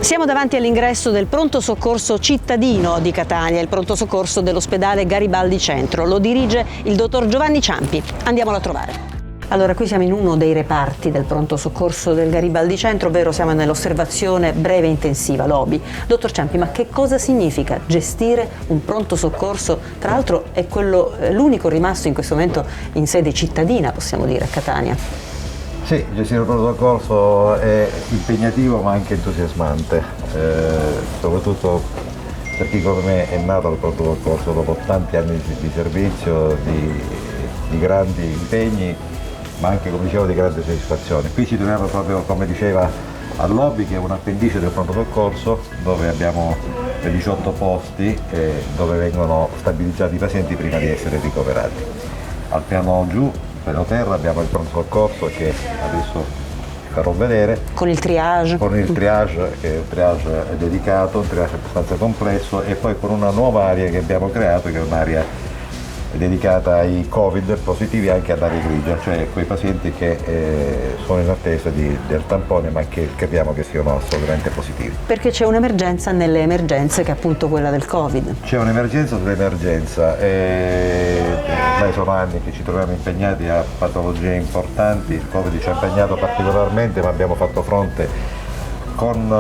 Siamo davanti all'ingresso del pronto soccorso cittadino di Catania, il pronto soccorso dell'ospedale Garibaldi Centro. Lo dirige il dottor Giovanni Ciampi. Andiamolo a trovare. Allora, qui siamo in uno dei reparti del pronto soccorso del Garibaldi Centro, ovvero siamo nell'osservazione breve intensiva, l'OBI. Dottor Ciampi, ma che cosa significa gestire un pronto soccorso? Tra l'altro è l'unico rimasto in questo momento in sede cittadina, possiamo dire, a Catania. Sì, gestire il pronto soccorso è impegnativo ma anche entusiasmante, soprattutto per chi come me è nato al pronto soccorso dopo tanti anni di servizio, di grandi impegni, ma anche, come dicevo, di grande soddisfazione. Qui ci troviamo proprio, come diceva, all'Obi, che è un appendice del pronto soccorso, dove abbiamo 18 posti dove vengono stabilizzati i pazienti prima di essere ricoverati. Al piano giù, piano terra, abbiamo il pronto soccorso che adesso farò vedere. Con il triage. Con il triage, che il triage è dedicato, un triage abbastanza complesso, e poi con una nuova area che abbiamo creato, che è un'area dedicata ai Covid positivi, anche all'area grigia, cioè quei pazienti che sono in attesa del tampone ma che capiamo che siano assolutamente positivi. Perché c'è un'emergenza nelle emergenze, che è appunto quella del Covid. C'è un'emergenza sull'emergenza, ormai sono anni che ci troviamo impegnati a patologie importanti, il Covid ci ha impegnato particolarmente, ma abbiamo fatto fronte con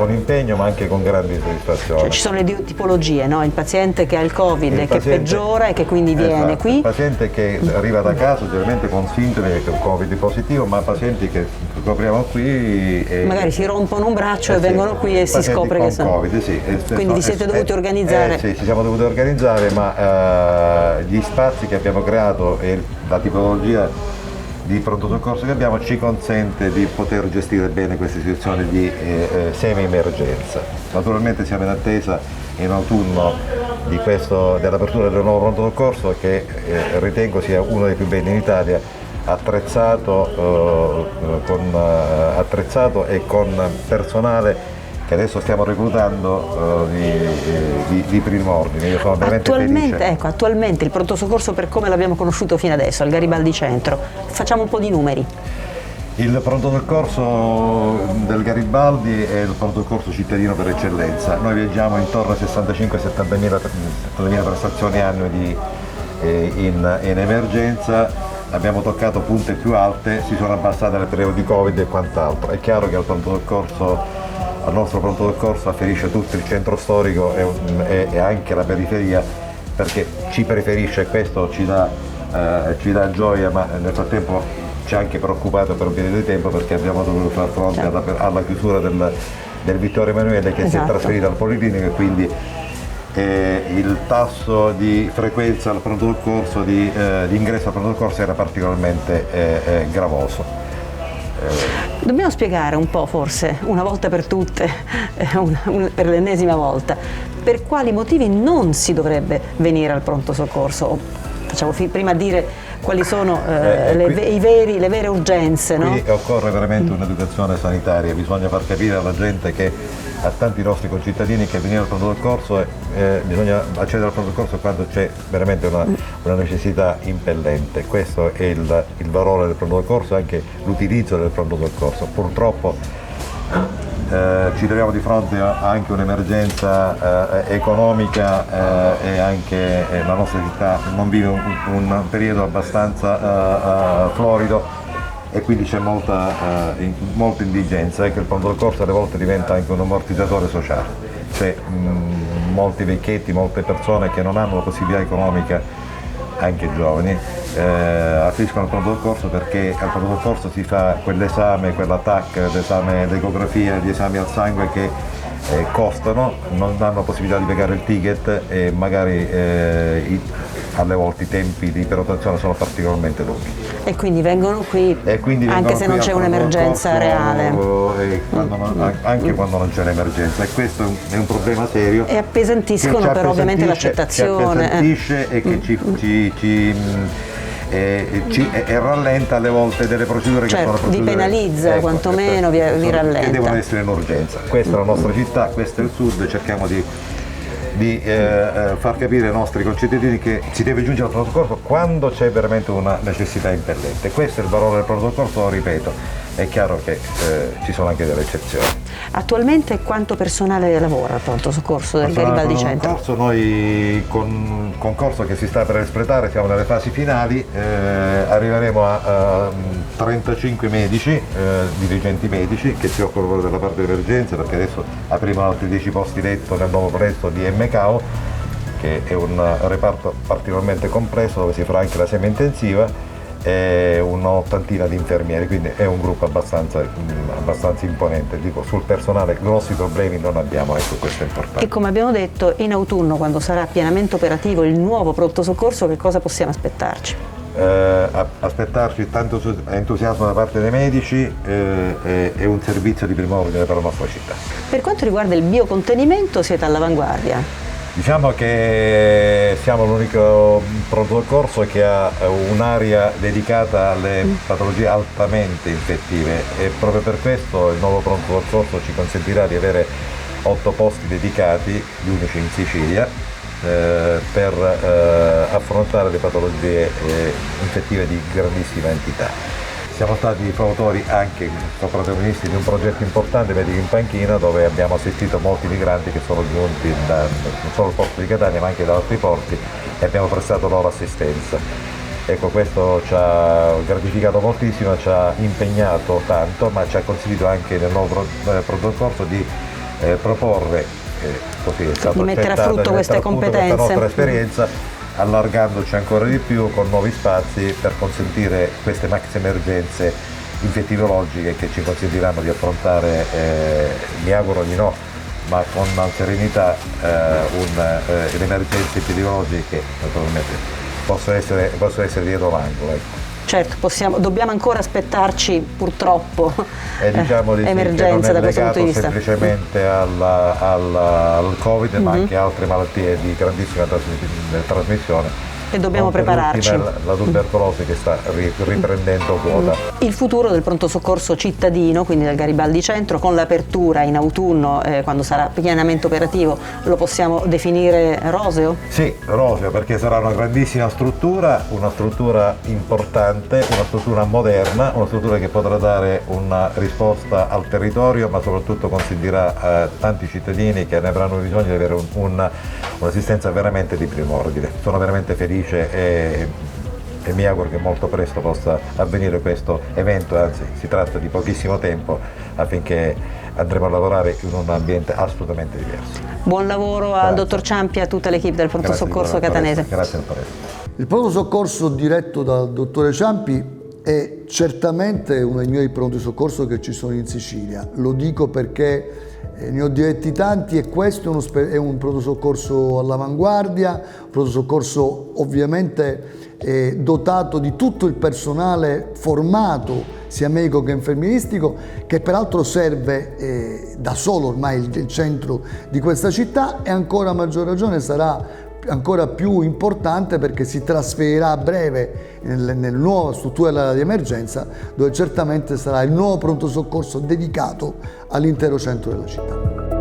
impegno ma anche con grandi soddisfazioni. Cioè, ci sono le tipologie, no? Il paziente che ha il Covid e che peggiora e che quindi viene qui. Il paziente che arriva da casa ovviamente con sintomi che è un Covid positivo, ma pazienti che scopriamo qui magari si rompono un braccio e vengono qui e si scopre che sono Covid, sì. Quindi vi siete dovuti organizzare? Sì, ci siamo dovuti organizzare, ma gli spazi che abbiamo creato e la tipologia di pronto soccorso che abbiamo ci consente di poter gestire bene queste situazioni di semi-emergenza. Naturalmente siamo in attesa in autunno dell'apertura del nuovo pronto soccorso, che ritengo sia uno dei più belli in Italia, attrezzato e con personale che adesso stiamo reclutando di primo ordine. Io sono veramente felice. Ecco, attualmente il pronto soccorso, per come l'abbiamo conosciuto fino adesso al Garibaldi Centro, facciamo un po' di numeri. Il pronto soccorso del Garibaldi è il pronto soccorso cittadino per eccellenza. Noi viaggiamo intorno a 65-70 mila prestazioni annue in emergenza. Abbiamo toccato punte più alte, si sono abbassate nel periodo di Covid e quant'altro. È chiaro che al nostro pronto soccorso afferisce tutto il centro storico e anche la periferia, perché ci preferisce, e questo ci dà gioia, ma nel frattempo ci ha anche preoccupato per un periodo di tempo, perché abbiamo dovuto far fronte alla chiusura del Vittorio Emanuele, che si è trasferito al Policlinico, e quindi il tasso di frequenza al pronto soccorso, di ingresso al pronto soccorso era particolarmente gravoso. Dobbiamo spiegare un po', forse, una volta per tutte, per l'ennesima volta, per quali motivi non si dovrebbe venire al pronto soccorso. Facciamo prima dire quali sono le vere urgenze. Qui no? occorre veramente un'educazione sanitaria, bisogna far capire alla gente, a tanti nostri concittadini, che venire al pronto soccorso bisogna accedere al pronto soccorso quando c'è veramente una necessità impellente. Questo è il valore del pronto soccorso e anche l'utilizzo del pronto soccorso. Purtroppo ci troviamo di fronte a anche un'emergenza economica e anche la nostra città non vive un periodo abbastanza florido, e quindi c'è molta indigenza, e che il pronto soccorso alle volte diventa anche un ammortizzatore sociale. C'è molti vecchietti, molte persone che non hanno la possibilità economica, anche giovani, affiscono al pronto soccorso, perché al pronto soccorso si fa quell'esame, quella TAC, l'esame d'ecografia, gli esami al sangue che costano, non hanno possibilità di pagare il ticket, e magari alle volte i tempi di prenotazione sono particolarmente lunghi. E quindi vengono qui anche se non c'è un'emergenza reale. Anche quando non c'è un'emergenza, e questo è un problema serio. E appesantiscono però ovviamente l'accettazione. Ci appesantisce e che e rallenta alle volte delle procedure, che sono procedure, vi penalizza, quantomeno vi rallenta. Che devono essere in urgenza. Questa è la nostra città, questo è il sud, cerchiamo di far capire ai nostri concittadini che si deve giungere al pronto soccorso quando c'è veramente una necessità impellente. Questo è il valore del pronto soccorso, lo ripeto. È chiaro che ci sono anche delle eccezioni. Attualmente quanto personale lavora al pronto soccorso del Garibaldi Centro? Noi con concorso che si sta per espletare, siamo nelle fasi finali, arriveremo a 35 medici, dirigenti medici che si occupano della parte di emergenza, perché adesso apriamo altri 10 posti letto nel nuovo progetto di MKO, che è un reparto particolarmente complesso dove si farà anche la semi-intensiva, e un'ottantina di infermieri, quindi è un gruppo abbastanza imponente. Dico, sul personale grossi problemi non abbiamo, ecco, questo è importante. E come abbiamo detto, in autunno, quando sarà pienamente operativo il nuovo pronto soccorso, che cosa possiamo aspettarci? Aspettarci tanto entusiasmo da parte dei medici e un servizio di primo ordine per la nostra città. Per quanto riguarda il biocontenimento siete all'avanguardia. Diciamo che siamo l'unico pronto soccorso che ha un'area dedicata alle patologie altamente infettive, e proprio per questo il nuovo pronto soccorso ci consentirà di avere 8 posti dedicati, gli unici in Sicilia, per affrontare le patologie infettive di grandissima entità. Siamo stati fautori anche protagonisti di un progetto importante, Medici in Panchina, dove abbiamo assistito molti migranti che sono giunti non solo dal porto di Catania ma anche da altri porti, e abbiamo prestato loro assistenza. Ecco, questo ci ha gratificato moltissimo, ci ha impegnato tanto, ma ci ha consentito anche nel nuovo pronto soccorso di proporre, così è stato di mettere a frutto queste competenze, questa nostra esperienza, allargandoci ancora di più con nuovi spazi per consentire queste maxi emergenze infettivologiche che ci consentiranno di affrontare, mi auguro di no, ma con serenità, le emergenze epidemiologiche che naturalmente possono essere dietro l'angolo. Ecco. Certo, dobbiamo ancora aspettarci purtroppo diciamo emergenze da questo punto di vista. Semplicemente al Covid, ma anche altre malattie di grandissima trasmissione. E dobbiamo prepararci. La tubercolosi che sta riprendendo quota. Il futuro del pronto soccorso cittadino, quindi del Garibaldi Centro, con l'apertura in autunno, quando sarà pienamente operativo, lo possiamo definire roseo? Sì, roseo, perché sarà una grandissima struttura, una struttura importante, una struttura moderna, una struttura che potrà dare una risposta al territorio, ma soprattutto consentirà a tanti cittadini che ne avranno bisogno di avere un'assistenza veramente di primo ordine. Sono veramente felice e mi auguro che molto presto possa avvenire questo evento, anzi si tratta di pochissimo tempo affinché andremo a lavorare in un ambiente assolutamente diverso. Buon lavoro al dottor Ciampi e a tutta l'equipe del pronto soccorso catanese. Grazie al Paese. Il pronto soccorso diretto dal dottore Ciampi è certamente uno dei miei pronti soccorso che ci sono in Sicilia. Lo dico perché ne ho diretti tanti e questo è un pronto soccorso all'avanguardia, un pronto soccorso ovviamente dotato di tutto il personale formato sia medico che infermieristico, che peraltro serve da solo ormai il centro di questa città, e ancora a maggior ragione sarà ancora più importante perché si trasferirà a breve nella nuova struttura dell'area di emergenza, dove certamente sarà il nuovo pronto soccorso dedicato all'intero centro della città.